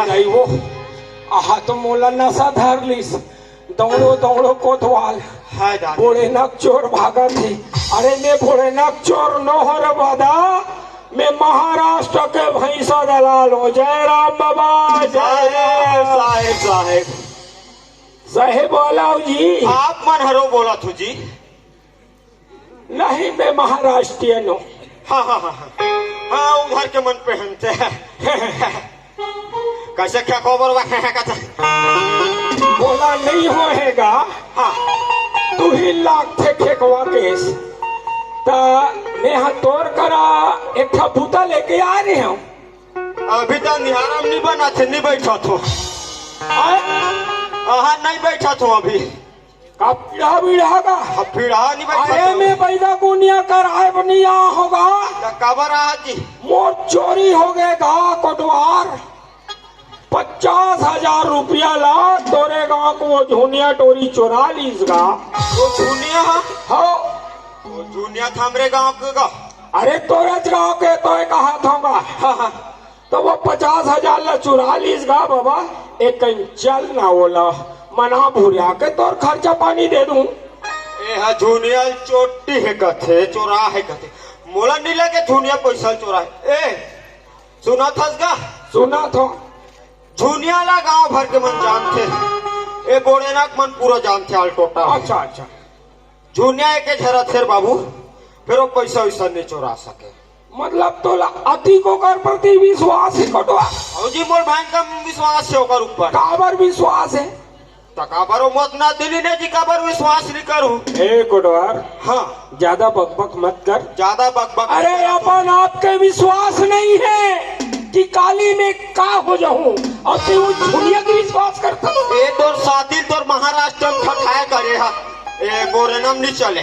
नहीं वो आहा तो मोला नशा धर लिस दौड़ो दौड़ो कोतवाल भोले नक चोर भागा थी। अरे मैं भोले नक चोर न हो रे बादा, मैं महाराष्ट्र के भैंसा दलाल हो। जय राम बाबा जय राम। साहेब साहेब साहेब बोला जी। आप मन हरो बोला थू जी। नहीं मैं महाराष्ट्रियन हूँ। हाँ हाँ हाँ हाँ उधर के मन पहनते हैं। कैसे क्या खबर बोला नहीं होएगा। हाँ तू ही लाख थे खेकवा केस ता मैं तोड़ करा एक बूता लेके आ रहे हूँ। अभी तक निहारम नहीं बना थे, नहीं बैठा थो। हाँ नहीं बैठा थो अभी। का पीढ़ा बीढ़ा का पीढ़ा नहीं बैठा। अरे मैं पैदा गुनिया कर आए बनिया होगा। कबर रहा जी मोर चोरी हो गएगा कोटवार। 50,000 रुपया ला तोरे गाँव को वो झुनिया टोरी चुरा लीसगा। वो झुनिया हो वो झुनिया था हमरे गाँव के गा। अरे तोरे गाँव के तो कहा था। हाँ तो वो 50,000 ला चुरा लीसगा बाबा। एक चल ना बोला मना भूरिया के तोर खर्चा पानी दे दूं। झुनिया चोटी है कथे चोरा है कथे मोला नहीं लगे झुनिया पैसा चोरा है। ए सुना था सुना था झुनिया ला गांव भर के मन जानते। ए बोड़ेनाक मन पूरा जानते आल टोटा। अच्छा अच्छा झुनिया के झरा थे बाबू, फिर वो पैसा वैसा नहीं चोरा सके। मतलब तो अति को कर प्रति विश्वास है कोटवा। और जी मोर भाई का विश्वास है ओकर ऊपर। काबर विश्वास है तकाबर मत ना दिली ने जी काबर विश्वास नहीं करूं। ए कोटवार हाँ ज्यादा बकबक मत कर। ज्यादा बकबक। अरे अपन आपके विश्वास नहीं है कि काली में का हो जाऊं और तू झुनिया की विश्वास करता। ए तोर शादी तोर महाराष्ट्र में खटाए करे हा। ए बोरेनम नहीं चले।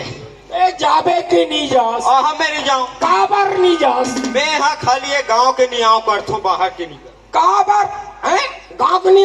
ए जाबे की नहीं जास। हाँ मैं नहीं जाऊं। काबर नहीं जास। मैं यहाँ खाली गांव के नहीं आऊं करथो बाहर के नहीं। काबर है गाँव के नहीं